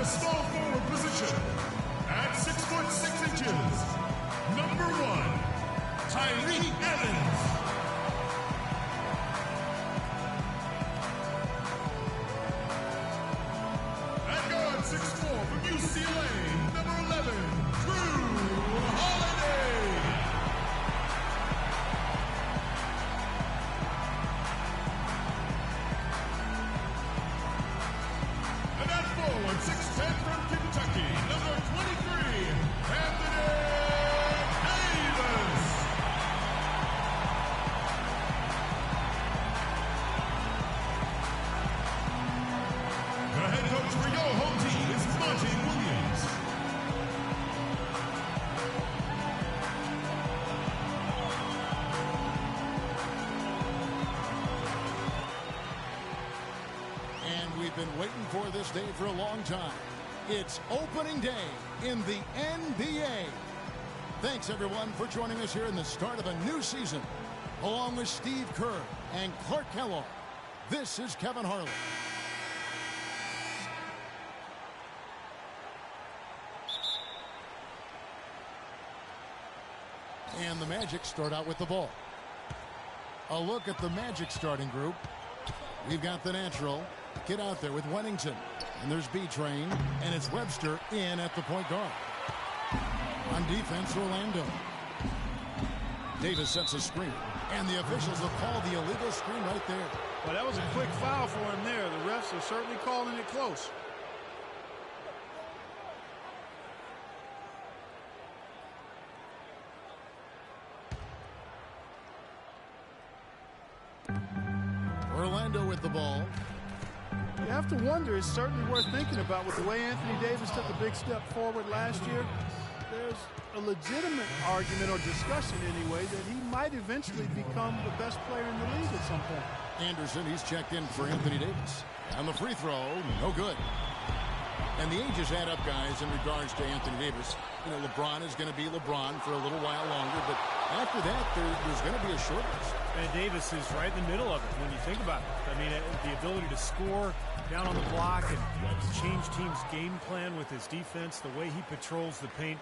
the small forward position, at 6 foot 6 inches, number 1, Tyreke Evans. At guard 6'4" from UCLA, number 11, Drew Holiday. And at forward 6'10" from Kentucky, number 23, Anthony Davis. The head coach for your home team is Monty Williams. And we've been waiting for this day for a long time. It's opening day in the NBA. Thanks, everyone, for joining us here in the start of a new season. Along with Steve Kerr and Clark Kellogg, this is Kevin Harlan. And the Magic start out with the ball. A look at the Magic starting group. We've got the natural. Get out there with Wennington. And there's B-Train. And it's Webster in at the point guard. On defense, Orlando. Davis sets a screen. And the officials have called the illegal screen right there. Well, that was a quick foul for him there. The refs are certainly calling it close. Orlando with the ball. You have to wonder, it's certainly worth thinking about with the way Anthony Davis took a big step forward last year. There's a legitimate argument or discussion anyway that he might eventually become the best player in the league at some point. Anderson, he's checked in for Anthony Davis. And the free throw, no good. And the ages add up, guys, in regards to Anthony Davis. You know, LeBron is going to be LeBron for a little while longer, but after that, there's going to be a shortage. And Davis is right in the middle of it when you think about it. I mean, the ability to score down on the block and change teams' game plan with his defense, the way he patrols the paint.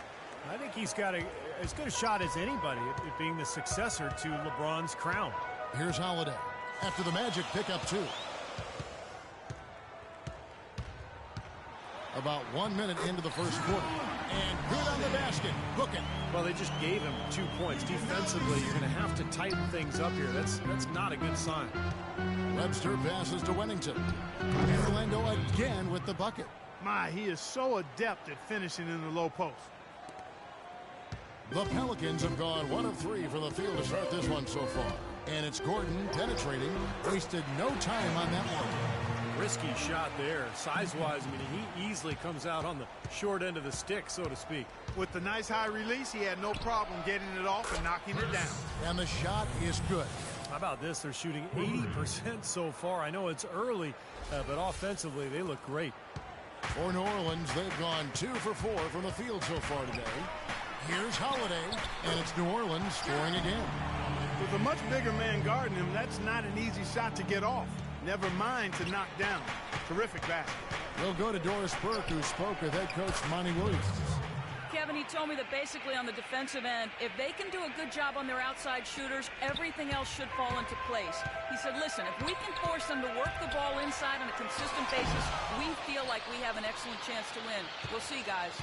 I think he's got as good a shot as anybody at being the successor to LeBron's crown. Here's Holiday after the Magic pick up 2. About 1 minute into the first quarter. And good on the basket. Book it. Well, they just gave him 2 points. Defensively, you're going to have to tighten things up here. That's not a good sign. Webster passes to Wennington. And Orlando again with the bucket. My, he is so adept at finishing in the low post. The Pelicans have gone 1 of 3 from the field to start this one so far. And it's Gordon penetrating. Wasted no time on that one. Risky shot there. Size-wise, I mean, he easily comes out on the short end of the stick, so to speak. With the nice high release, he had no problem getting it off and knocking it down. And the shot is good. How about this? They're shooting 80% so far. I know it's early, but offensively, they look great. For New Orleans, they've gone 2 for 4 from the field so far today. Here's Holiday, and it's New Orleans scoring again. With a much bigger man guarding him, that's not an easy shot to get off. Never mind to knock down. Terrific basket. We'll go to Doris Burke, who spoke with head coach Monty Williams. Kevin, he told me that basically on the defensive end, if they can do a good job on their outside shooters, everything else should fall into place. He said, listen, if we can force them to work the ball inside on a consistent basis, we feel like we have an excellent chance to win. We'll see, guys.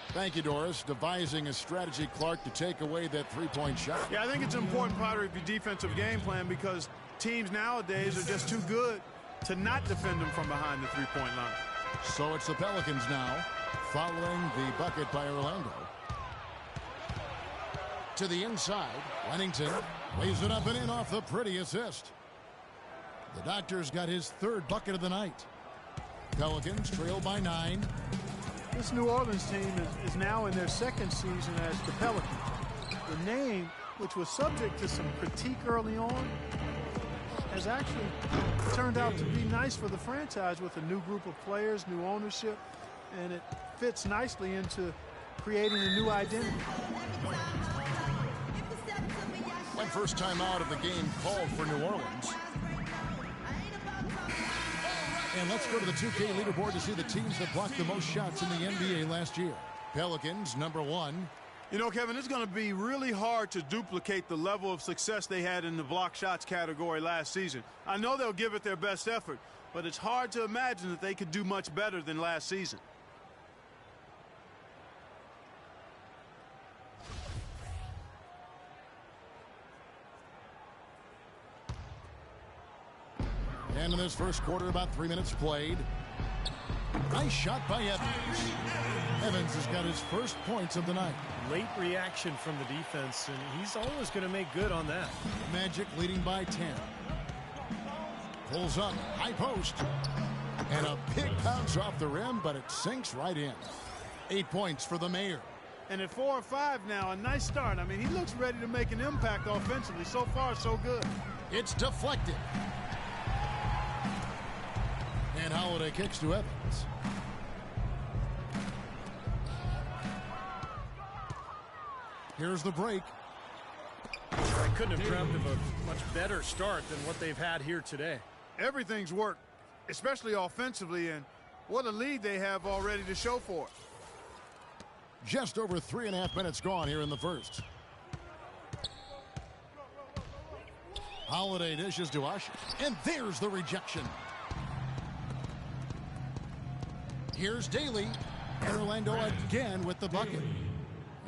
Thank you, Doris. Devising a strategy, Clark, to take away that three-point shot. Yeah, I think it's an important part of your defensive game plan because teams nowadays are just too good to not defend them from behind the three-point line. So it's the Pelicans now, following the bucket by Orlando. To the inside, Wennington lays it up and in off the pretty assist. The Doctor's got his 3rd bucket of the night. Pelicans trail by 9. This New Orleans team is now in their 2nd season as the Pelicans. The name, which was subject to some critique early on, has actually turned out to be nice for the franchise with a new group of players, new ownership, and it fits nicely into creating a new identity. One first time out of the game called for New Orleans. And let's go to the 2K leaderboard to see the teams that blocked the most shots in the NBA last year. Pelicans, number 1. You know, Kevin, it's going to be really hard to duplicate the level of success they had in the block shots category last season. I know they'll give it their best effort, but it's hard to imagine that they could do much better than last season. And in this first quarter, about 3 minutes played. Nice shot by Evans. Evans has got his first points of the night. Late reaction from the defense, and he's always going to make good on that. Magic leading by 10. Pulls up, high post. And a big bounce off the rim, but it sinks right in. 8 points for the Mayor. And at 4 or 5 now, a nice start. I mean, he looks ready to make an impact offensively. So far, so good. It's deflected. And Holiday kicks to Evans. Here's the break. I couldn't have dreamt of a much better start than what they've had here today. Everything's worked, especially offensively, and what a lead they have already to show for it. Just over 3.5 minutes gone here in the first. Holiday dishes to Usher. And there's the rejection. Here's Daly. And Orlando again with the bucket.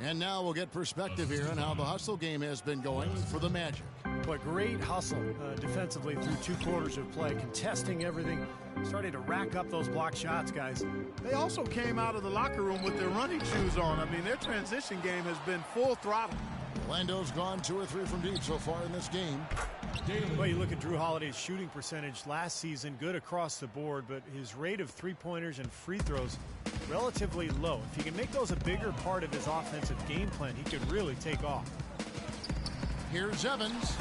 And now we'll get perspective here on how the hustle game has been going for the Magic. But great hustle defensively through 2 quarters of play, contesting everything, starting to rack up those block shots, guys. They also came out of the locker room with their running shoes on. I mean, their transition game has been full throttle. Orlando's gone 2 or 3 from deep so far in this game. Well, you look at Drew Holiday's shooting percentage last season, good across the board, but his rate of three-pointers and free throws relatively low. If he can make those a bigger part of his offensive game plan, he could really take off. Here's Evans,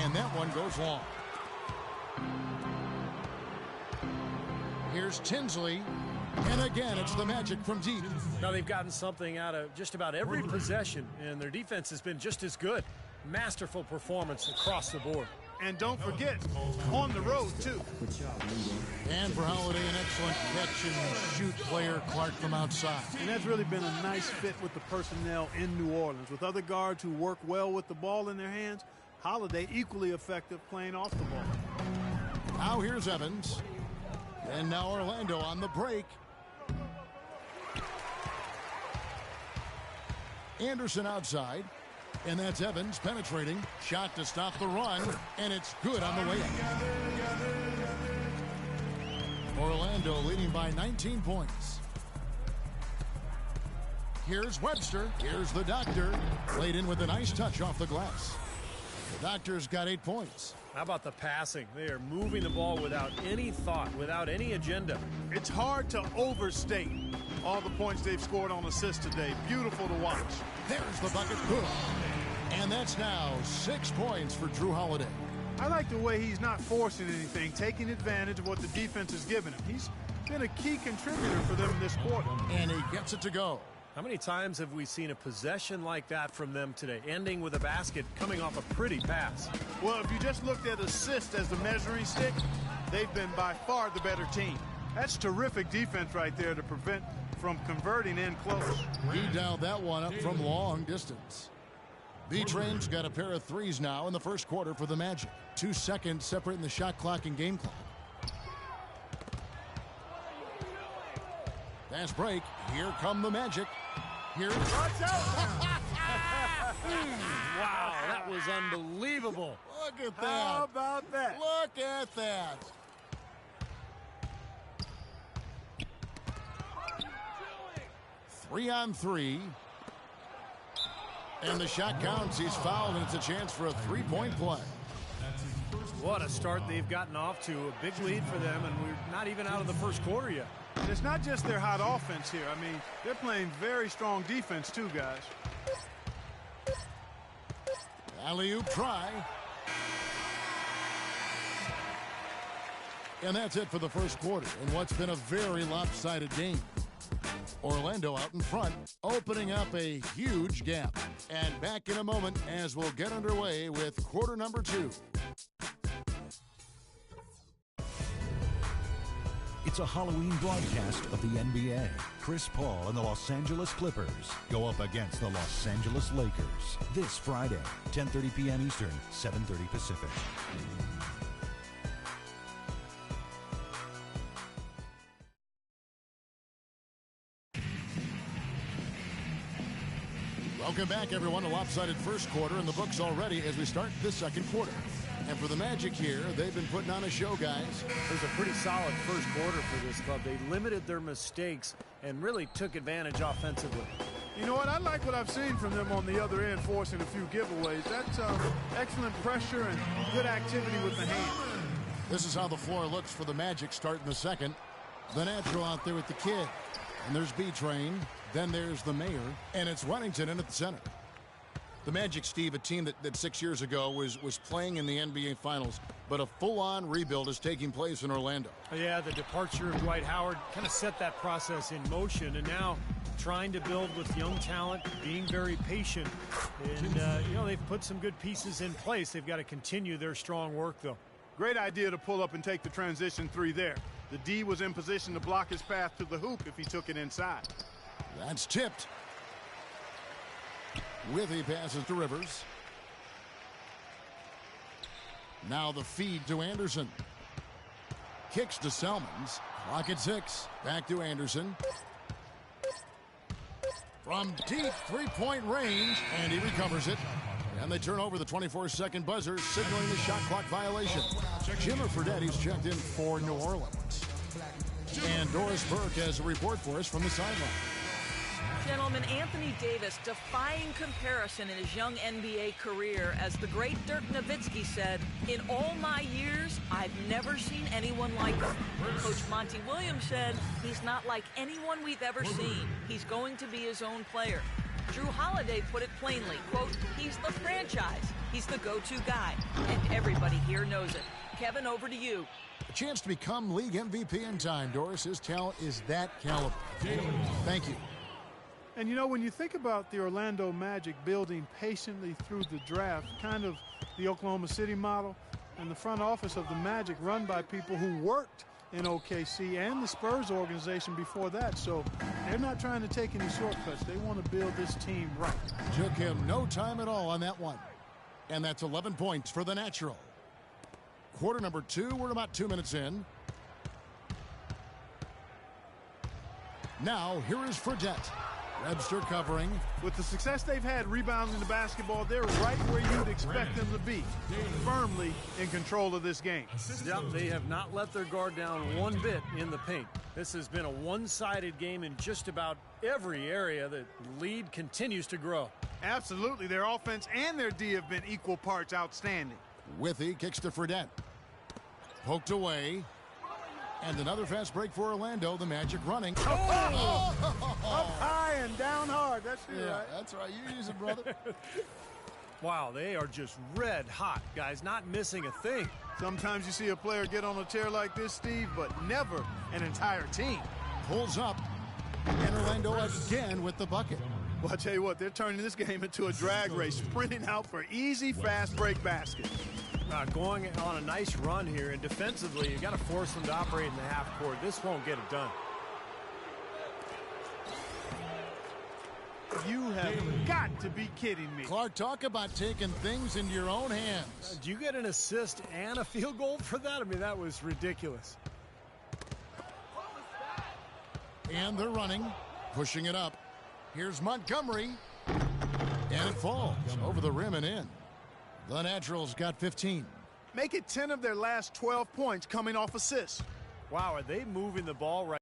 and that one goes long. Here's Tinsley, and again it's the Magic from deep. Now they've gotten something out of just about every possession, and their defense has been just as good. Masterful performance across the board. And don't forget, on the road, too. And for Holiday, an excellent catch and shoot player, Clark from outside. And that's really been a nice fit with the personnel in New Orleans. With other guards who work well with the ball in their hands, Holiday equally effective playing off the ball. Now here's Evans. And now Orlando on the break. Anderson outside. And that's Evans penetrating. Shot to stop the run. And it's good on the way up. Orlando leading by 19 points. Here's Webster. Here's the Doctor. Laid in with a nice touch off the glass. The Doctor's got 8 points. How about the passing? They are moving the ball without any thought, without any agenda. It's hard to overstate all the points they've scored on assists today. Beautiful to watch. There's the bucket. Good. And that's now 6 points for Drew Holiday. I like the way he's not forcing anything, taking advantage of what the defense has given him. He's been a key contributor for them this quarter. And he gets it to go. How many times have we seen a possession like that from them today, ending with a basket coming off a pretty pass? Well, if you just looked at assists as the measuring stick, they've been by far the better team. That's terrific defense right there to prevent from converting in close. He dialed that one up from long distance. B-Train's got a pair of threes now in the first quarter for the Magic. 2 seconds separating the shot clock and game clock. Fast break. Here come the Magic. Here's... Wow, that was unbelievable. Look at that. How about that? Look at that. Three on three. And the shot counts. He's fouled, and it's a chance for a three-point play. What a start they've gotten off to. A big lead for them, and we're not even out of the first quarter yet. And it's not just their hot offense here. I mean, they're playing very strong defense too, guys. Alley-oop try. And that's it for the first quarter in what's been a very lopsided game. Orlando out in front, opening up a huge gap. And back in a moment as we'll get underway with quarter number 2. It's a Halloween broadcast of the NBA. Chris Paul and the Los Angeles Clippers go up against the Los Angeles Lakers this Friday, 10:30 p.m. Eastern, 7:30 Pacific. Welcome back, everyone. A lopsided first quarter in the books already as we start this second quarter. And for the Magic here, they've been putting on a show, guys. It was a pretty solid first quarter for this club. They limited their mistakes and really took advantage offensively. You know what? I like what I've seen from them on the other end, forcing a few giveaways. That's excellent pressure and good activity with the hand. This is how the floor looks for the Magic starting the second. The natural out there with the kid. And there's B-Train. Then there's the mayor. And it's Wennington in at the center. The Magic, Steve, a team that 6 years ago was playing in the NBA Finals, but a full-on rebuild is taking place in Orlando. Yeah, the departure of Dwight Howard kind of set that process in motion, and now trying to build with young talent, being very patient. And, you know, they've put some good pieces in place. They've got to continue their strong work, though. Great idea to pull up and take the transition three there. The D was in position to block his path to the hoop if he took it inside. That's tipped. Withy passes to Rivers. Now the feed to Anderson. Kicks to Selmans. Clock at 6. Back to Anderson. From deep three-point range, and he recovers it. And they turn over the 24-second buzzer, signaling the shot clock violation. Jimmer Fredetti's checked in for New Orleans. And Doris Burke has a report for us from the sideline. Gentlemen, Anthony Davis defying comparison in his young NBA career. As the great Dirk Nowitzki said, in all my years, I've never seen anyone like him. Coach Monty Williams said, he's not like anyone we've ever seen. He's going to be his own player. Drew Holiday put it plainly, quote, he's the franchise. He's the go-to guy. And everybody here knows it. Kevin, over to you. A chance to become league MVP in time, Doris. His talent is that caliber. Thank you. And, you know, when you think about the Orlando Magic building patiently through the draft, kind of the Oklahoma City model, and the front office of the Magic run by people who worked in OKC and the Spurs organization before that. So they're not trying to take any shortcuts. They want to build this team right. Took him no time at all on that one. And that's 11 points for the natural. Quarter number 2, we're about 2 minutes in. Now, here is Fredette. Webster covering. With the success they've had rebounding the basketball, they're right where you'd expect them to be, firmly in control of this game. Yep, they have not let their guard down one bit in the paint. This has been a one-sided game in just about every area. The lead continues to grow. Absolutely. Their offense and their D have been equal parts outstanding. Withy kicks to Fredette. Poked away. And another fast break for Orlando. The Magic running. Up high and down hard. That's right. That's right. You use it, brother. Wow, they are just red hot, guys, not missing a thing. Sometimes you see a player get on a tear like this, Steve, but never an entire team. Pulls up. And Orlando again with the bucket. Well, I tell you what, they're turning this game into a drag race, sprinting out for easy, fast break baskets. Going on a nice run here, and defensively, you got to force them to operate in the half court. This won't get it done. You have got to be kidding me. Clark, talk about taking things into your own hands. Do you get an assist and a field goal for that? I mean, that was ridiculous. And they're running, pushing it up. Here's Montgomery. And it falls over the rim and in. The Naturals got 15. Make it 10 of their last 12 points coming off assists. Wow, are they moving the ball right?